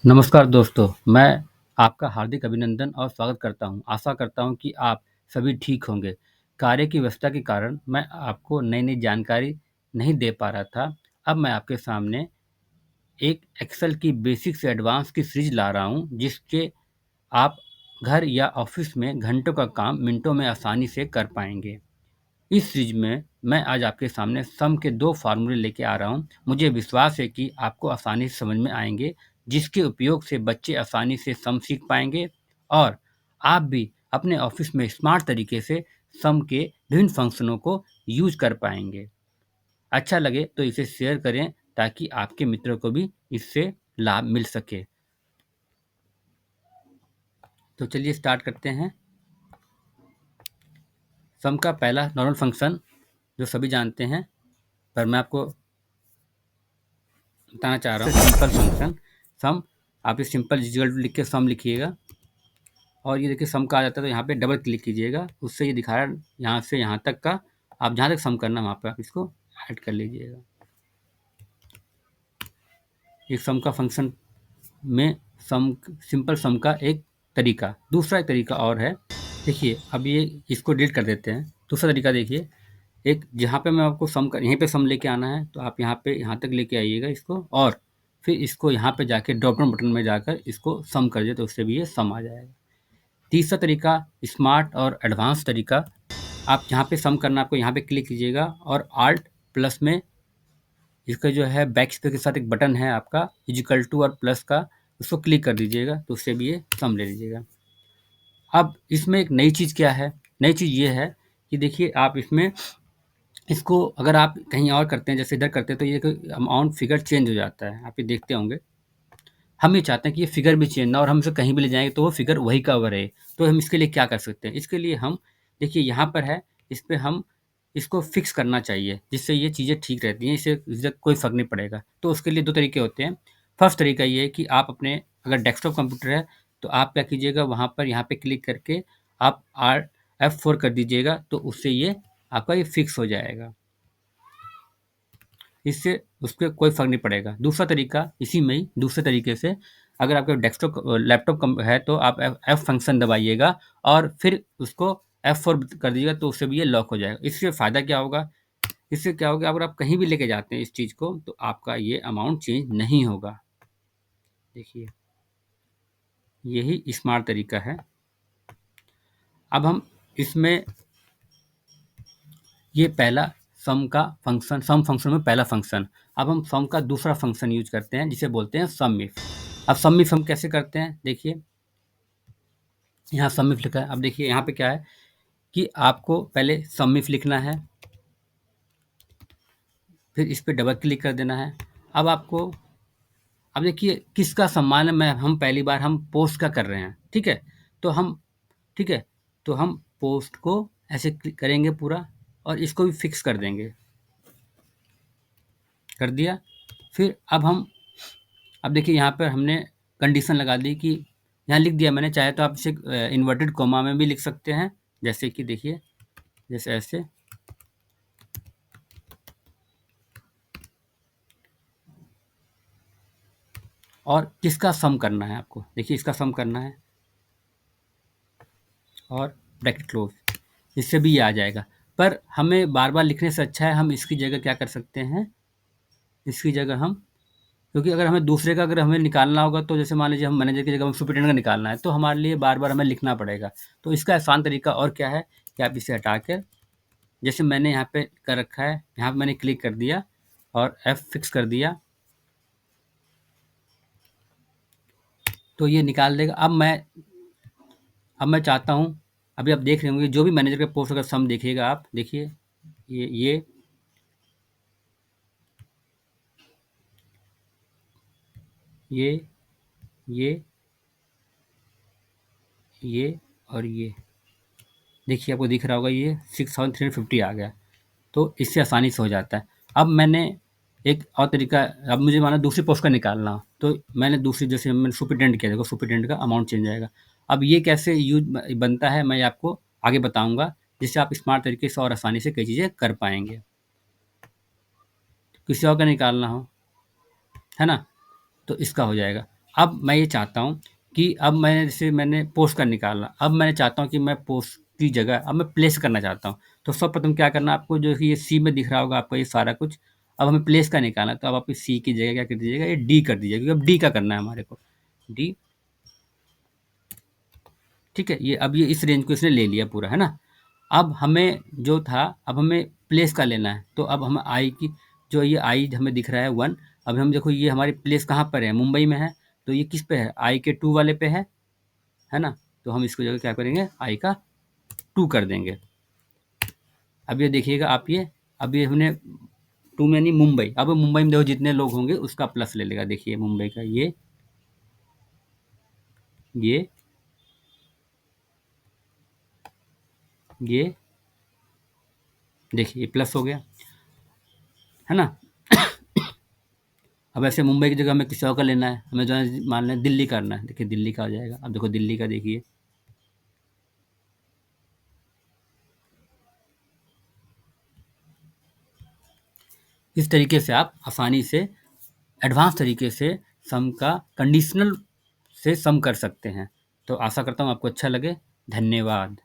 नमस्कार दोस्तों, मैं आपका हार्दिक अभिनंदन और स्वागत करता हूँ। आशा करता हूँ कि आप सभी ठीक होंगे। कार्य की व्यस्तता के कारण मैं आपको नई-नई जानकारी नहीं दे पा रहा था। अब मैं आपके सामने एक एक्सेल की बेसिक से एडवांस की सीरीज़ ला रहा हूँ, जिसके आप घर या ऑफ़िस में घंटों का काम मिनटों में आसानी से कर पाएँगे। इस सीरीज में मैं आज आपके सामने सम के 2 फ़ॉर्मूले लेके आ रहा हूँ। मुझे विश्वास है कि आपको आसानी से समझ में आएँगे, जिसके उपयोग से बच्चे आसानी से सम सीख पाएँगे और आप भी अपने ऑफ़िस में स्मार्ट तरीके से सम के विभिन्न फ़ंक्शनों को यूज़ कर पाएँगे। अच्छा लगे तो इसे शेयर करें ताकि आपके मित्रों को भी इससे लाभ मिल सके। तो चलिए स्टार्ट करते हैं। सम का पहला नॉर्मल फ़ंक्शन जो सभी जानते हैं, पर मैं आपको बताना चाह रहा हूँ सिंपल फंक्शन सम। आप ये सिंपल इक्वल टू लिख के सम लिखिएगा और ये देखिए सम का आ जाता है तो यहाँ पे डबल क्लिक कीजिएगा। उससे ये दिखा रहा है यहाँ से यहाँ तक का, आप जहाँ तक सम करना है वहाँ पे आप इसको ऐड कर लीजिएगा। एक सम का फंक्शन में सम सिंपल सम का एक तरीका, दूसरा एक तरीका और है। देखिए अब ये इसको डिलीट कर देते हैं। दूसरा तरीका देखिए, एक जहाँ पे मैं आपको सम कर यहीं पे सम लेके आना है तो आप यहाँ पे यहाँ तक लेके आइएगा इसको और फिर इसको यहाँ पे जाके ड्रॉप डाउन बटन में जाकर इसको सम कर दिए तो उससे भी ये सम आ जाएगा। तीसरा तरीका स्मार्ट और एडवांस तरीका, आप जहाँ पे सम करना है आपको यहाँ पे क्लिक कीजिएगा और आल्ट प्लस में इसका जो है बैक स्पेस के साथ एक बटन है आपका इक्वल टू और प्लस का, उसको क्लिक कर दीजिएगा तो उससे भी ये सम ले लीजिएगा। अब इसमें एक नई चीज़ क्या है, नई चीज़ ये है कि देखिए आप इसमें इसको अगर आप कहीं और करते हैं जैसे इधर करते हैं तो ये अमाउंट फिगर चेंज हो जाता है, आप ये देखते होंगे। हम ये चाहते हैं कि ये फिगर भी चेंज ना और हम इसे कहीं भी ले जाएंगे तो वो फिगर वही का वही रहे। तो हम इसके लिए क्या कर सकते हैं, इसके लिए हम देखिए यहाँ पर है, इस पर हम इसको फिक्स करना चाहिए जिससे ये चीज़ें ठीक रहती हैं, इससे कोई फ़र्क नहीं पड़ेगा। तो उसके लिए दो तरीके होते हैं। फर्स्ट तरीका ये है कि आप अपने अगर डेस्कटॉप कंप्यूटर है तो आप क्या कीजिएगा, वहाँ पर यहाँ पे क्लिक करके आप F4 कर दीजिएगा तो उससे ये आपका ये फिक्स हो जाएगा। इससे उसपे कोई फ़र्क नहीं पड़ेगा। दूसरा तरीका इसी में ही दूसरे तरीके से, अगर आपका डेस्कटॉप लैपटॉप कम है तो आप F फंक्शन दबाइएगा और फिर उसको F4 कर दीजिएगा तो उससे भी ये लॉक हो जाएगा। इससे फ़ायदा क्या होगा, इससे क्या होगा अगर आप कहीं भी लेके जाते हैं इस चीज़ को तो आपका ये अमाउंट चेंज नहीं होगा। देखिए यही स्मार्ट तरीका है। अब हम इसमें ये पहला सम का फंक्शन, सम फंक्शन में पहला फंक्शन। अब हम सम का दूसरा फंक्शन यूज करते हैं जिसे बोलते हैं सम इफ। अब सम इफ हम कैसे करते हैं, देखिए यहाँ सम इफ लिखा है। अब देखिए यहाँ पे क्या है कि आपको पहले सम इफ लिखना है, फिर इस पे डबल क्लिक कर देना है। अब आपको अब देखिए किसका सम्मान है, मैं हम पहली बार हम पोस्ट का कर रहे हैं, ठीक है। तो हम ठीक है, तो हम पोस्ट को ऐसे क्लिक करेंगे पूरा और इसको भी फिक्स कर देंगे, कर दिया। फिर अब देखिए यहाँ पर हमने कंडीशन लगा दी कि यहाँ लिख दिया मैंने, चाहे तो आप इसे इन्वर्टेड कोमा में भी लिख सकते हैं, जैसे कि देखिए जैसे ऐसे। और किसका सम करना है आपको, देखिए इसका सम करना है और ब्रैकेट क्लोज, इससे भी ये आ जाएगा। पर हमें बार बार लिखने से अच्छा है हम इसकी जगह क्या कर सकते हैं, इसकी जगह हम, क्योंकि अगर हमें दूसरे का अगर हमें निकालना होगा तो जैसे मान लीजिए हम मैनेजर की जगह हम सुपरिटेंडेंट का निकालना है तो हमारे लिए बार बार हमें लिखना पड़ेगा। तो इसका आसान तरीका और क्या है कि आप इसे हटा कर, जैसे मैंने यहाँ पे कर रखा है, यहाँ पे मैंने क्लिक कर दिया और F फिक्स कर दिया तो ये निकाल देगा। अब मैं चाहता हूँ, अभी आप देख रहे होंगे जो भी मैनेजर का पोस्ट का सम देखिएगा आप, देखिए ये ये ये ये और ये देखिए आपको दिख रहा होगा ये 6350 आ गया। तो इससे आसानी से हो जाता है। अब मैंने एक और तरीका, अब मुझे माना दूसरी पोस्ट का निकालना हो, तो मैंने दूसरी जैसे मैंने सुपरिटेंडेंट किया, देखो सुपरिटेंडेंट का अमाउंट चेंज आएगा। अब ये कैसे यूज बनता है मैं आपको आगे बताऊंगा, जिससे आप स्मार्ट तरीके से और आसानी से कई चीज़ें कर पाएंगे। किसी और का निकालना हो, है ना, तो इसका हो जाएगा। अब मैं ये चाहता हूँ कि अब मैंने जैसे मैंने पोस्ट का निकाला, अब मैं चाहता हूँ कि मैं पोस्ट की जगह अब मैं प्लेस करना चाहता हूँ। तो सर्वप्रथम क्या करना है आपको, जो कि ये सी में दिख रहा होगा आपको ये सारा कुछ, अब हमें प्लेस का निकालना है, तो अब आप इस सी की जगह क्या कर दीजिएगा, ये डी कर दीजिएगा, क्योंकि अब डी का करना है हमारे को, डी। ठीक है, ये अब ये इस रेंज को इसने ले लिया पूरा, है ना? अब हमें जो था, अब हमें प्लेस का लेना है, तो अब हम आई की जो ये आई हमें दिख रहा है 1, अब हम देखो ये हमारी प्लेस कहाँ पर है, मुंबई में है, तो ये किस पे है, आई के 2 वाले पे है ना? तो हम इसको जगह क्या करेंगे, आई का 2 कर देंगे। अब ये देखिएगा आप ये, अब ये हमने 2 में यानी मुंबई, अब मुंबई में देखो जितने लोग होंगे उसका प्लस ले लेगा, देखिए मुंबई का ये, ये देखिए प्लस हो गया, है ना? अब ऐसे मुंबई की जगह हमें किसी और का लेना है, हमें जो है मान लें दिल्ली करना है, देखिए दिल्ली का आ जाएगा, अब देखो दिल्ली का देखिए, इस तरीके से आप आसानी से एडवांस तरीके से सम का कंडीशनल से सम कर सकते हैं। तो आशा करता हूँ आपको अच्छा लगे। धन्यवाद।